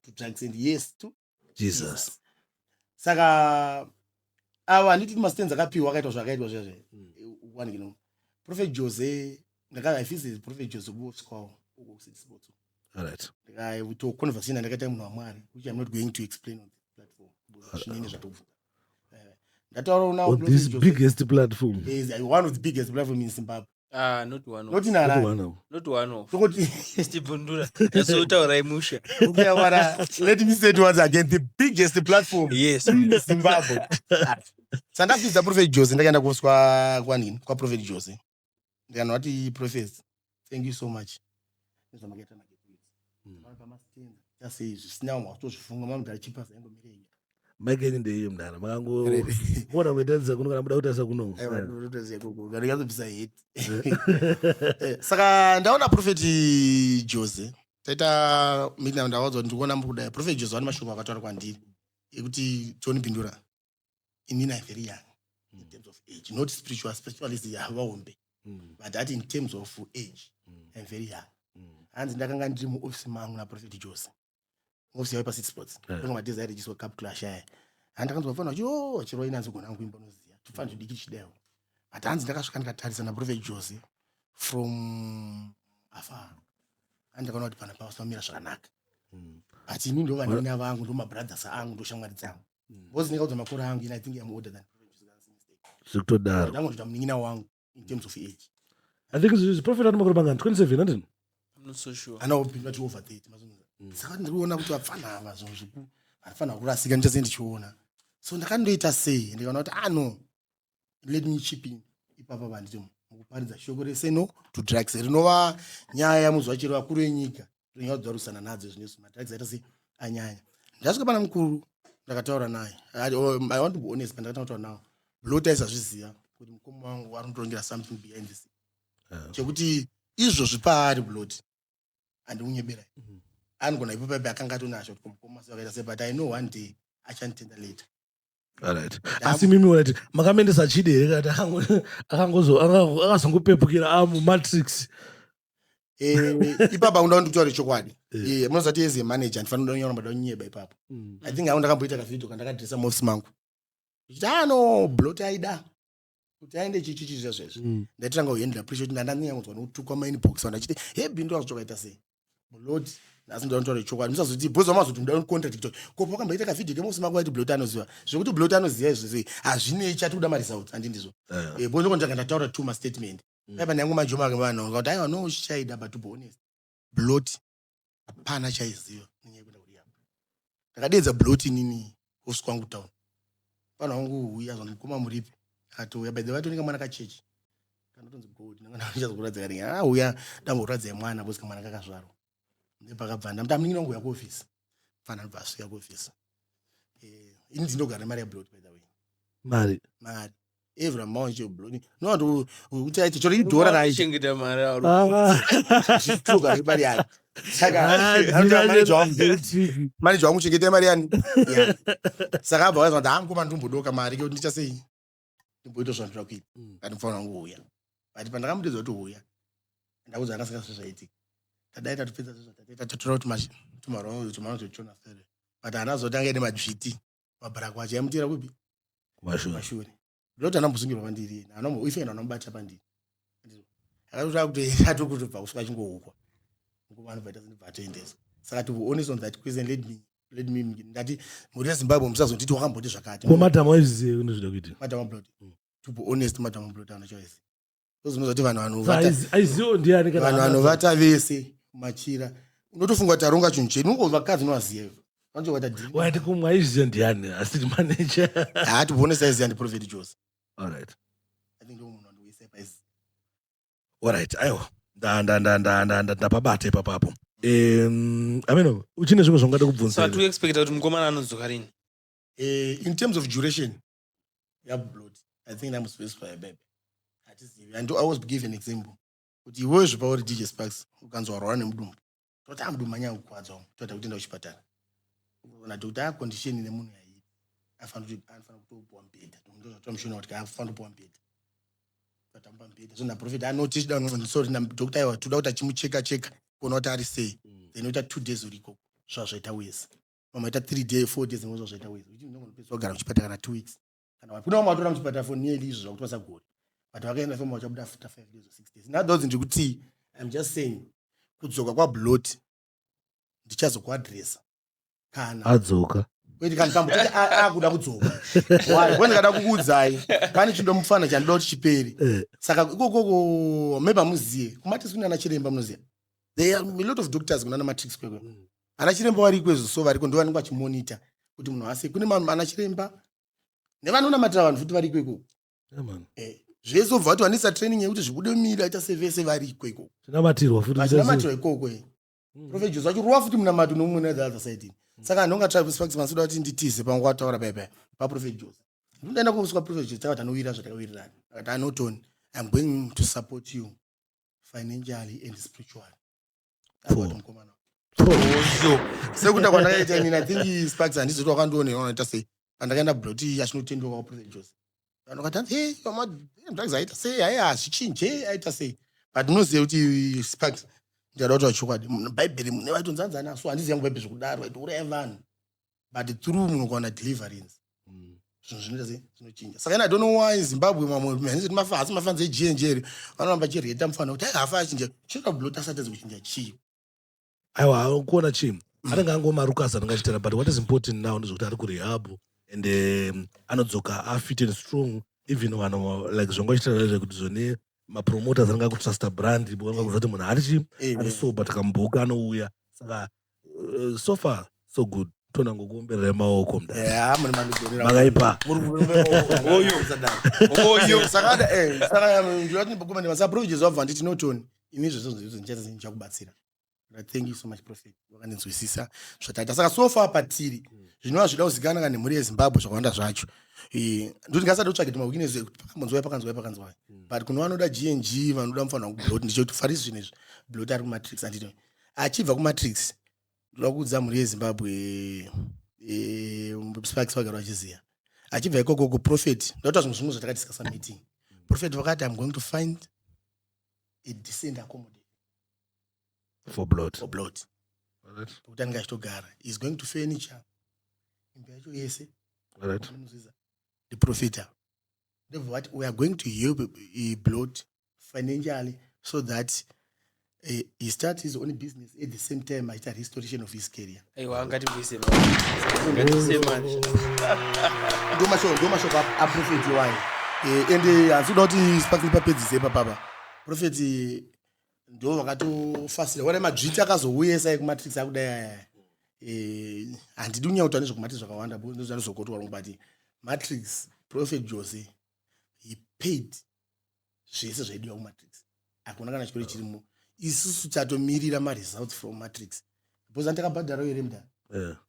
to drugs and yes to Jesus. Saka ava nditi mastenza akapiwa akaitwa zvakaitwa zvezve one kino Prophet Jose ndakavafisa Prophet Jose kuoswawo uku6 sports. All right. We talk conversation ndakaita munhu wamwari which I'm not going to explain on the platform. Chinene zvatobva. On this biggest platform. Is one of the biggest platforms in Zimbabwe. Not one Not of. in Not Harare. one of. Not one of. Tokoti. Stibundura. That's what I musha. Okay, let me say it once again, the biggest platform Yes. in Zimbabwe. Sandafisa Prophet Jose, ndakaenda kuswa kwanini kwa Prophet Jose. Ndikanoti Prophet, thank you so much. Just say zvisina watozvifunga mamuti achipa zaingomire Make ndeyo mdana makango kuona kuitedza kuno kana muda kutasa kuno. Saka ndaona Prophet Jose taita mina ndawadzwa ndikuona mukudai Prophet Jose vane mashoko akataura kwandiri ekuti Tony Pindura inini I'm very young in terms of age, not spiritualist havaombe, but that in terms of age I'm very young. Hanzi ndakanga ndiri muofisi mangu naProphet Jose ofisi yaipa City Sports ndomwe madezi airegiswa cup clash aya handakanzwa fana yo chiro inanzi gona kuimba noziya tufana tudiki chideo, but hanzi ndakasvika ndikatarisa naProphet Jose from afar handakaona kuti pana pawasomira zvakanaka, but ini ndo vanina vangu ndo mabrothers angu ndo shamwari dzangu bozi ndikaudza makore angu ina I think I'm older than Prophet Jose. Zvekutodaro. Ndangoita munin'ina wangu in terms of age. I think it's Prophet ati makore mangani 27 andini. I'm not so sure. Anaopindwa ti over 30 mazungumza. Saka ndiriona kuti vapfana ava zvinhu zviku vanofana kurasika ndichase ndichiona, so ndakandoita sei ndikaona kuti no, let me chip in ipapa vanditi mukuparidza shoko reseno to drugs rinova nyaya yamuzuva chero vakuru venyika rinyaudzarisana nadzo zvinezvi madrugs aita sei anyanya. Ndasvika pana mukuru ndakataura naye, I want to be honest, pandakatanga kutaura nawo Blot aisazviziva kuti mukoma wangu ari kutongera something behind this chekuti izvozvi paari Blot handimunyebera anogona ipapapi akanga atonazvo kuti mukoma wakaita sei, but I know one day achanditenda later. Alright. Asi mimi unati makamendesa chide here kati akazongopepukira amumatrix. Ipapa unda ndikutaura chokwadi. Munozati as a manager ndifana ndonyora mbada nyeba ipapo. I think ndakamboita kavideo kandakadresa muofisi mangu. Ndano Blot aida kuti aende chichichi zvezvo. Ndaitanga kuhandla appreciate ndandanya kuzwa nokutukwa mainbox vandachiti he bindu azotokaita sei. Blot asi ndontora chokwadi musazoti bhozo mazoti ndau contradict ko pakamboita kavideo kemuofisi mangu aiti Blot anoziva zvekuti Blot anoziva izvo hazvine chatuda maresults andindizvo. Bhozo ndakanga ndataura tuma statement. Paipa nyangu majoma vanhu kuti aiwa no chichaida, but to be honest Blot hapana chaiziva nenyaya yekuenda kurehab. Ndakadedza Blot inini ofisi kwangu town pana wangu uya zvamukoma muripi atouya by the way atonika mwana kachechi kanotonzi god ndanganachazokuradza kari uya dambokuradza mwana bosika mwana kakazvarwa ndepakabva ndamutamningi wangu uya kuofisi fana ndobva asvika kuofisi. Ini ndinogara mari yaBlot by the way, mari every amount you Blot no kuti aiti chori idhora racho Chengeta mari aro. zvituka zvipari yani saka manager wangu chengete mari yani saka abva wazva kuti hamukoma ndombodoka mari kuti ndichasei ndimboita zvandira kuita kati mufana wangu uya, but pandakamudedza kuti uya ndakuudza akasika zvezvaitika tadaita topedza zvezvatataita tatora kuti tumarotochona fere, but anazoti anga ine madzviti mabharako acho aimutira kupi mashure. Blot anambosungirwa pandiri ifena anamubata pandiri akatota kuti atokutobva kusvika chingoukwa nguvanobvaita zinobvatoendesa. Saka to be honest on that question, let me ndati muri yeZimbabwe musazonditi wakamboti zvakati ko madama waizviziva unozvida kuita madama Blot. To be honest madama Blot anachoizi zvinozoti vanhu aizivo ndiani kana vanhu vata vese machira unotofunga kuti aronga chinhu chedu ungova kadzi unovaziva waiti kumwe aizviziva ndiani assistant manager. To be honest aiziva ndiProphet Jose. Alright. I think ndo munhu andoisepa izi. Alright, aiwa ndapabata ipapapo. Ameno uchine zvimwe zvangada kubvunza. So to expect kuti mukomana anodzoka rini? In terms of duration yaBlot I think I'm supposed to baby. And I was give an example. Kuti iwe zvipauri DJ Sparks ukanzwa warwara nemudumbu toti amudumbu manya kukwadzwa toda kuenda kuchipatara una doctor condition ine munhu yayi afana kutopuwa mbedha ndotomushona kuti afana kupuwa mbedha patamba mbedha so na Prophet anoti sorry na doctor aiwa toda kuti achimucheka kuona kuti ari sei then uita 2 days uriko zvazvaita wese mama ita 3 days 4 days ngozvo zvaita wese uchi ndongopedzwa kugara kuchipatara kana 2 weeks kana kuna matora muchipatara for nearly izvo zvakuti vasagona but wakaenda fema wachabuda after 5 days or 6 days now those ndikuti I'm just saying kudzoka kwaBlot ndichazokuadressa kana adzoka weti kambo akuda kudzoka kwenzi kada kukuudzai pane chindomufana chandoda kuti chiperi saka ikokoko maybe amuziye kumatisi kuna ana chiremba munoziya there are a lot of doctors kunana matrix kwekwe ana chiremba variko so variko ndo vanenge vachimonita kuti munhu ase kune ana chiremba nevanonamatira vanhu futi variko ikoko zvese obva kuti vanisa training yekuti zvikude mira aita sevese variko ikoko chinamatirwa ikoko Prophet Jose vachiruwa futi munamato nomumwe na the other side saka ndonga tribe sparks masuda kuti nditize pangu kwataura pepe pa Prophet Jose ndinenda kuswa Prophet Jose takati anowira zvatakawirirana akati anotoni I'm going to support you financially and spiritually about mkomana sekuti kwandakaita inini I think sparks handizoti wakandione unoita sei pandakaenda Blot achinotendoka kwa Prophet Jose anokati hey mama drugs aita sei haya zvichinje aita sei but unoziva kuti sparks ndiyada kuti vachokwadi mubhaibheri mune vaitonzanzana so handiziva mubhaibheri zvekudaro vaitouraya vanhu but through munokuwana deliverance zvinhu zvinoita sei zvinochinja saka ina I don't know why Zimbabwe mamwe asi mafanzi ejenjeri vanoramba chireta mufana kuti hafa achinja chinoda Blot asati kuchinja chii aiwa kuona chii anenge angomarukasa angachitara but what is important now ndezvekuti ari kurehab and anodzoka afit and strong even vanhu like zvongachitara kuti zvone mapromoters anenge akutrusta brand vanga kuzati munhu ari sober takamboka anouya saka so far so good tona ngokuombererai maoko makaipa Prophet wabva nditi notoni ini zvese ndichakubatsira thank you so much Prophet wakandinzwisisa zvataita saka so far patiri zvinova zvida kuzikana kana nemhuri yeZimbabwe zvakawanda zvacho ndoti ngasati utsvake maweakness pakanzwai but kuno vanoda GNG vanoda mufana waBlot ndichoti farisi zvinezvi Blot ari kumatrix andito achibva kumatrix ndoda kuudza mhuri yeZimbabwe sparks vagara vachiziya achibva ikoko Prophet ndoita zvinhu zvimwe zvatakadiskasa meeting Prophet vakati I'm going to find a decent accommodation for Blot kuti anenge achitogara is going to furniture imba yacho yese the Prophet what we are going to help Blot financially so that he starts his own business at the same time at a restoration of his career. Aiwa ngativise ndomashoko aProphet wani and handisuda kuti sparks ndipapedzise papa Prophet ndo vakatofasira wana madzviti akazouya sai kumatrix akudai handidi kunyauta nezvekumatrix zvakawanda ndozvanozokotwa but matrix Prophet Jose he paid zvese zvaidiwa kumatrix hakuna kana chikoro chirimo isusu tatomirira maresults from matrix because antakabhadhara here mda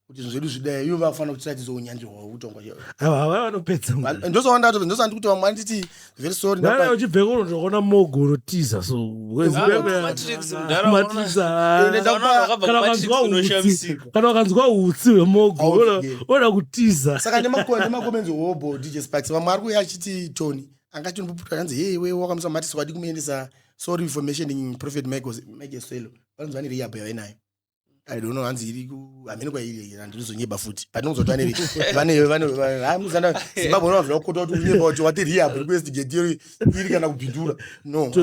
kuti zvinhu zvedu zvidai ivo vafanira kuti tiratidze unyanzvi hwavo kutongwa vanopedza ndosandoti kuti vamwe anditi very sorry uchibveka unotoona mogo unotiza so kana wakanzwa utsi hwemogo oda kutiza saka nemakomenzi hobo DJ Sparks vamwe ari kuya achiti Tony angati unopuputa anzi hey we wakamisa matisi wadi kumuendesa sorry for mentioning Prophet Meek Swelo vanzi vane rehab yainayo I don't know hanzi iri amene kwa iri andizonyeba futi but nozotwa neri vane amuzana Zimbabwe vanobva kukota kuti unyeba kuti wati rehab investigate iri kana kupindura no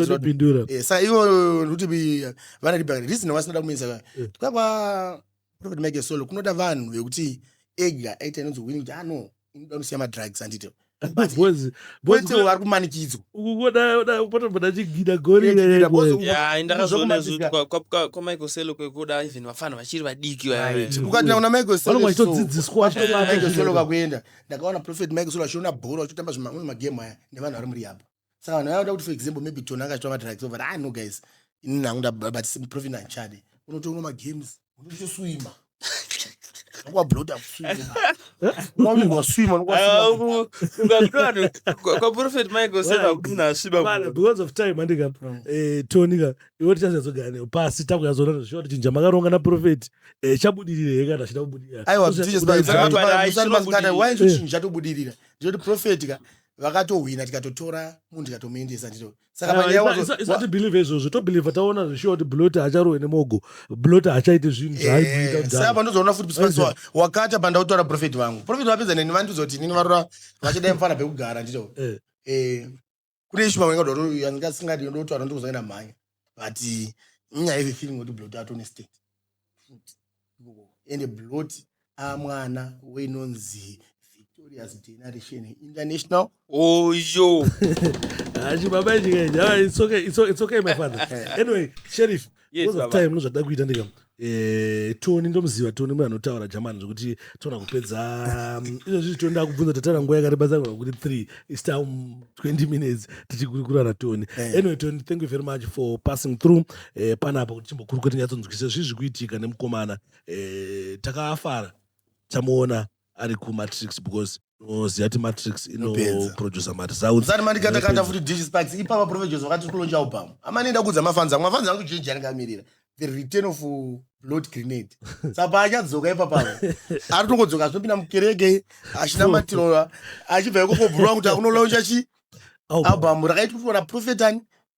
saka ivo kuti vane rehab reason wasinoda kumenza kwa Prophet Meek Swelo kunoda vanhu vekuti ega aita nonzo winning kuti no inoda kusiya madrugs andito bwezi vari kumanikidzwa ukoda chigida gori ndakazoona kwa Michael Selo kwekuda even vafana vachiri vadiki ukati una Michael Selo kakuenda ndakaona Prophet Michael Selo achiona bhora achitamba magame aya nevanhu vari murehab saka vanhu vanoda kuti for example maybe Tona akachitwa madrugs over no guys ini nanguda but Prophet nanchade unotoona magames unochoswima kwa Blot kwa Prophet Michael Selo kuna shiba because of time andika Tonika iwoti chazozogana pasi takuyazona zvoti chinja makaronga na Prophet chabudirire kana chita kubudirira aiwa DJ Sparks musana why chinja tobudirira ndoti Prophet ka vakatohwina tikatotora munhu tikatomuendesa ndito saka isati believe izvozvo tobelieve taona zvishuwa kuti Blot acharowe nemogo Blot achaite zvinhu zvaaiita saka pandozoona futi Sparks wakata pandautaura Prophet vangu Prophet vapedza neni vandizoti nini varora vachidai mufana pekugara ndito kune ishu mamwe ngadoro yangasingadi ndotaura ndikuzoenda mhanya but inyaya yefe feeling kuti Blot atone state and Blot mwana wenonzi Victorious Generation International. Oh, yo. It's okay, my father. Anyway, Sheriff, Yes, most of Baba. time nozvada kuita ndika Tony ndomuziva Tony mwe anotaura German zvokuti tona kupedza izvozvi tonda kubvunza tatara nguva yakareba zangwa kuti 3 is time 20 minutes tichikurukura na Tony. Anyway, Tony, thank you very much for passing through. Panapa kuti chimbokurukura tinyatsonzwisisa zvizvi kuitika nemukomana takafara tamuona ari kumatrix because noziva kuti matrix inoproducer maresults. Usati mandikatakata futi DigiSparks ipapa professors wakati kulonja album. Amanoenda kudza mafanzi angu chinji angamirira. The return of Blot grenade. Sapa achadzoka ipapa. Ari tongodzoka zvopinda mukereke achina matiro achibva ikokobhurwa kuti unolonja chi album rakaitwa na Prophet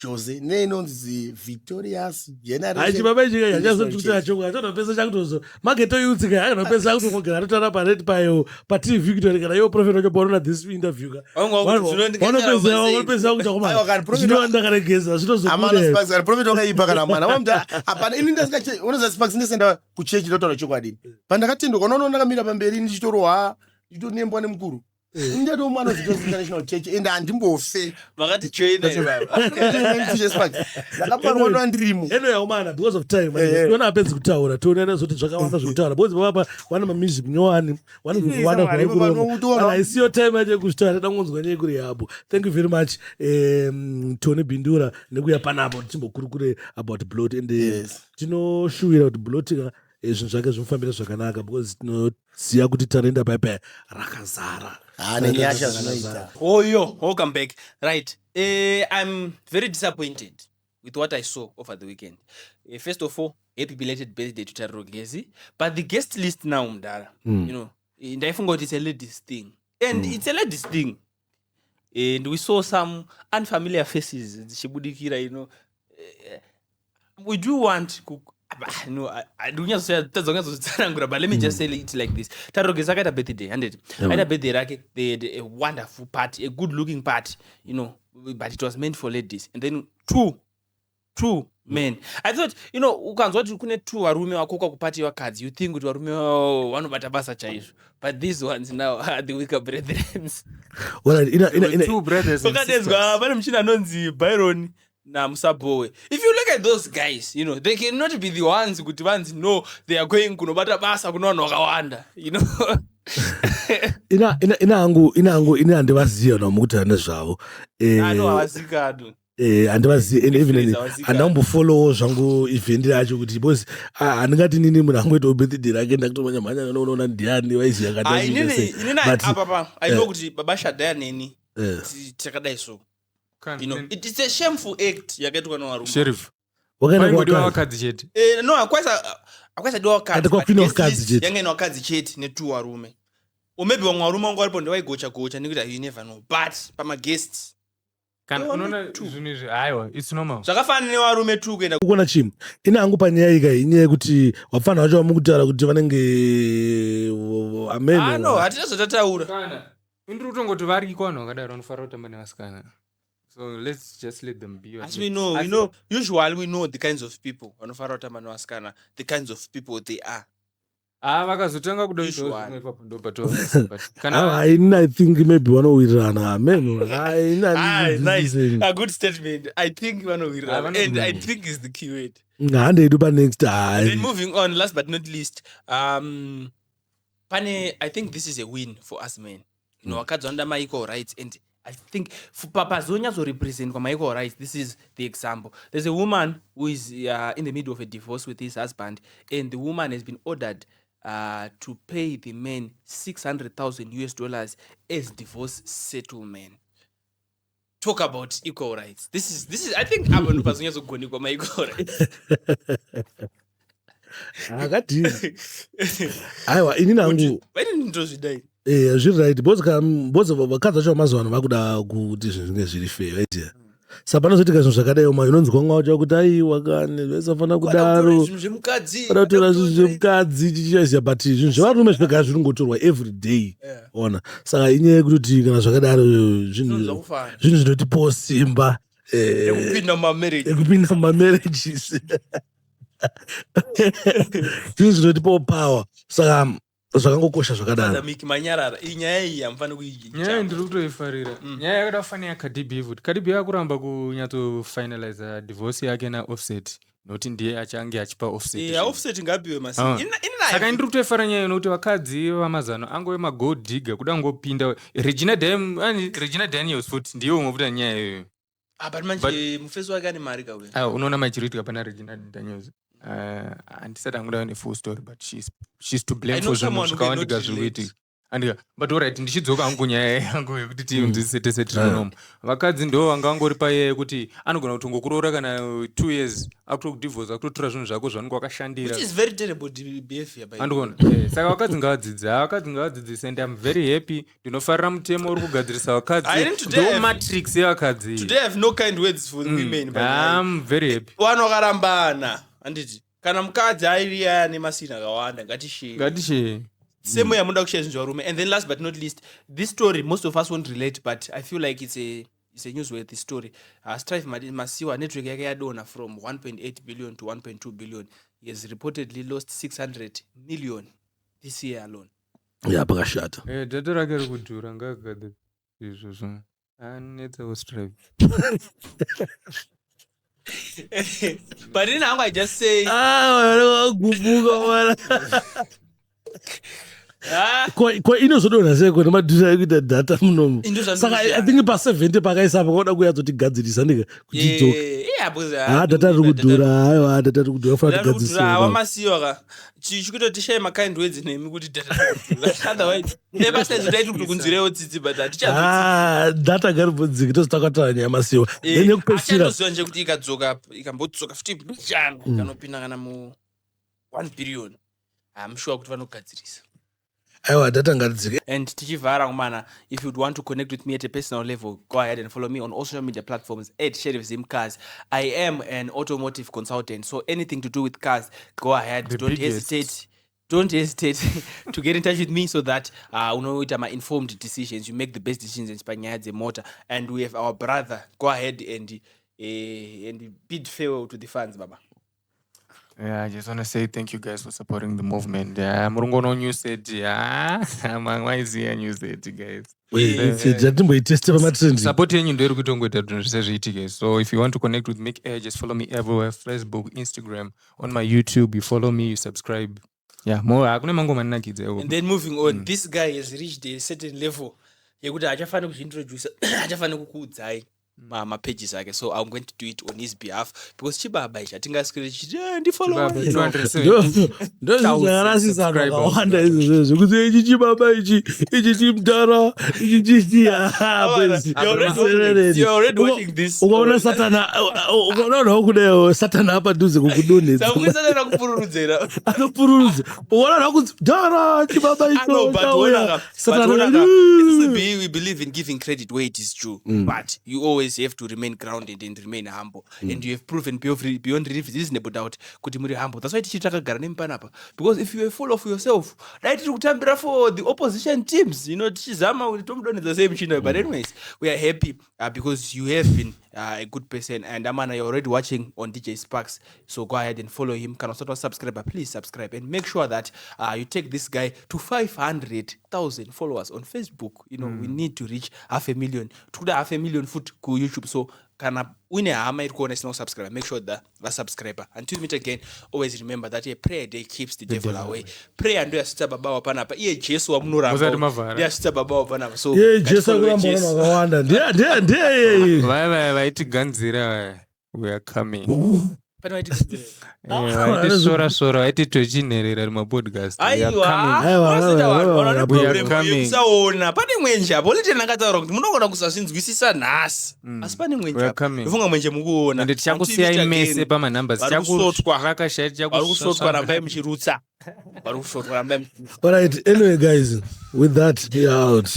Jose nenonzi Victorious Generation. Achibabejika yachazotuta choko atonopesa chakutozo mageto yutsika akanopesa kuti kugara atotara pareti payo pa TV Victoria kana yo Prophet wachoborona this interview ka wanopesa kuti koma zvinoenda kana geza zvinozokuda amana Sparks ari Prophet wakaipa kana mwana wamda apana ini ndasinga unoza Sparks ndisenda ku church ndotaura chokwadi pandakatendoka unoona ndakamira pamberi ndichitorwa nditonembwa nemukuru Indeed, one of the international church in the Andimbofe. Magati train Anyway, man, because of time, when I to tower, Tony and Zota, both Baba, one of my music, one I see your time at your start. I don't want to go rehab. Thank you very much, Tony Bindura, Neguya Panabo, Timbo Kurukure about Blot and the shoe out bloating. Zvake zvomufambira zvakanaka because tinoziva kuti tarenda pepe rakazara. Oh, yo, welcome back. Right. I'm very disappointed with what I saw over the weekend. First of all, happy belated birthday to Tariro Gezi. But the guest list now, Mdara, you know, and I forgot it's a ladies thing. And it's a ladies thing. And we saw some unfamiliar faces. Shibudikira, you know. We do want no, I don't say that's but let me just say it like this. Tariro Gezi had a birthday, and it had a birthday. They had a wonderful party, a good-looking party, you know, but it was meant for ladies. And then two men. I thought, you know, ukanzwa kuti kune two varume wakoka kupati wakadzi, you think kuti varume vanobata basa chaizvo. But these ones now are the weaker brethren. Well, two brothers and sisters. Pane muchina anonzi Byron na Musabowe. If you look at those guys, you know, they cannot be the ones kuti vanzi no, they are going kunobata basa kuno vanhu vakawanda, you know. ina andivaziva nomukuti ane zvavo. Ano havazikado. Andivaziva and even andambofollow zvangu event racho kuti because handingati nini munhu angoitawo birthday rake ndakutomanya mhanya noona ndiani vaiziva akadapapa I know kuti baba Shadaya neni takadai so. You know, it is a shameful act yakaitwa nawarume. Sheriff. Wakadiwa wakadzi chete. No, akwasadiwa wakadzi chete. Yanga ina wakadzi chete netu warume. Or maybe wamwe warume wangu walipo ndiwa gocha nikuti you never know. But pama guests unoona zvinizvi aiwa it's normal. Zvakafanana newarume tu kuenda kuona chimwe ina hangu panyaya ika inyaya yekuti wafana vacho vamukutaura kuti vanenge amen. No, hatina zvatataura. Kana indiri kutongoti vari kwano vakadaro vanofanira kutamba nevasikana. So let's just let them be. As we know, usually we know the kinds of people. Vanofanira kutamba nevasikana, the kinds of people they are. Vakazotanga kudoipa I think maybe vanowirirana amen. Nice. A good statement. I think vanowirirana, and I think is the key word. Next time. Then moving on, last but not least, Pane, I think this is a win for us men. You know, wakadzi under my equal rights, and I think for Papa Zonya to represent my equal rights, this is the example. There's a woman who is in the middle of a divorce with his husband, and the woman has been ordered to pay the man $600,000 as divorce settlement. Talk about equal rights. This is I think I'm going to go my equal rights. Aiwa inini hangu Why didn't you die? zviri right both vakadzi vacho vamazuva ano vakuda kuti zvinhu zvinge zviri fair right. Saka panozoitika zvinhu zvakadai uma inonzwa mwa wacho kuti aiwa kane vesafana kudaro vadatora zvinhu zvemukadzi chichiyaziya but zvinhu zvevarume zvinogara zvinongotorwa every day ona saka inyaya yekutoti kana zvakadaro zvinhu zvinotipawo simba Ekupinda mumamarriages zvinhu zvinotipawo power saka zvakangokosha zvakadaro. Meek manyarara inyaya iyi amfani kuiji nyaya ndiri kutoifarira nyaya yakadafanira Cardi B futi Cardi B akuramba kunyatsofinaliza divorce yake naOffset nokuti ndiye achange achipa Offset Offset ngapiwe masi saka ndiri kutoifara nyaya nokuti vakadzi vamazano angove magold digger kuda ngopinda Regina Daniels futi ndiye umwe futa nyaya iyoyo but manje mufesi wake ane mari kauya unoona machiroitika pana Regina Daniels handisati anguda nefull story but she's to blame for zvinhu zvakawandika zvikuitika but alright ndichidzoka hangu nyaya yangu yekuti tiunzise tese tinonomo vakadzi ndo vanga vangori paya yekuti anogona kutongokuroora kana 2 years akutokudivhorsa akutotora zvinhu zvako zvanenge wakashandira andikuona saka vakadzi ngavadzidzise and I'm very happy ndinofarira mutemo uri kugadzirisa vakadzi ndo matrix yevakadzi today I have no kind words for women but I'm very happy wanokarambana anditi kana mukadzi airiya nemasina akawanda ngatishe same way amuda kushare zvinhu zvarume. And then last but not least, this story most of us won't relate but I feel like it's a newsworthy story. Strife Masiwa network yake yadona from 1.8 billion to 1.2 billion. He has reportedly lost 600 million this year alone. Pakashata. Data rake riri kudhura ngagade izvozvo anetsawo Strife. But then I just say kwa inozodonha sei kona madhira ekuita data munomo saka I think pa70 pakaisa pakoda kuyazotigadzirisa ndika kutidzoka data riri kudhura aiwa data riri kudhura fanira kugadzirisa wamasiwa chichikuti share my kind words nemi kuti data otherwise never says that kuti kunzirewo tsitsi but data ngaribodziki tozotakataura nyaya masiwa then yekupedzisira achatoziva nje kuti ikambodzoka futi mbichano kanopinda kana mu 1 billion I'm sure kuti vanogadzirisa aiwa data ngaridzike. And tichivhara kumana, if you'd want to connect with me at a personal level, go ahead and follow me on all social media platforms at Sheriff Zim Cars. I am an automotive consultant, so anything to do with cars, go ahead. Don't hesitate to get in touch with me so that my informed decisions, you make the best decisions in Spaniards and motor. And we have our brother. Go ahead and bid farewell to the fans, Baba. Yeah, I just want to say thank you guys for supporting the movement. Murungono new set. Mangwaiziya new set, guys. Support yenyu ndio kutongoita tunhu zviitika. So if you want to connect with Meek, just follow me everywhere, Facebook, Instagram, on my YouTube. You follow me, you subscribe. Yeah, more hakuna mango manakidze. And then moving on, this guy has reached a certain level. Yekuti achafana kuintroduce, achafana kukuudzai pages ake, so I'm going to do it on his behalf because chibaba ichi atingaswere chiti ndifollow ndo zvakarasisa vakawanda izvo zvekuti ichi chibaba ichi chimdara ichi you're already watching this. Ukaona kudayo satana apa dhuze kukudonhedza satana kupururudza ukaona kuti dara chibaba icho satana. We believe in giving credit where it is due, but you always have to remain grounded and remain humble, and you have proven beyond reasonable doubt kuti muri humble. That's why tichitakagara nemupanapa, because if you are full of yourself, right, kutambira for the opposition teams, tichizama kuti tomudonedza sei muchina. But anyways, we are happy because you have been a good person, and Amana, you're already watching on DJ Sparks, so go ahead and follow him. Can also subscribe, please subscribe and make sure that you take this guy to 500,000 followers on Facebook. We need to reach 500,000. Tukuda 500,000 foot ku YouTube, so kana une hama iri kuona isina subscribe, make sure that subscriber. Until we meet again, always remember that a prayer day keeps the devil away. Prayer ndo yasita baba wapanapa, iye Jesu wamunoramba ndiye yasita baba wapanapa. So Jesu wakuramba wakawanda ndiye vaitiganzira we are coming. Sora vaiti tochinherera rimapodcast. Usaona pane mwenje apo lite nakataura kuti munogona kusazvinzwisisa nhasi, asi pane mwenje apo ifunga mwenje mukuona. Ende tichakusiyai mese pamanambers, tichakusotwa rambai muchirutsa. Alright, anyway guys, with that we are out.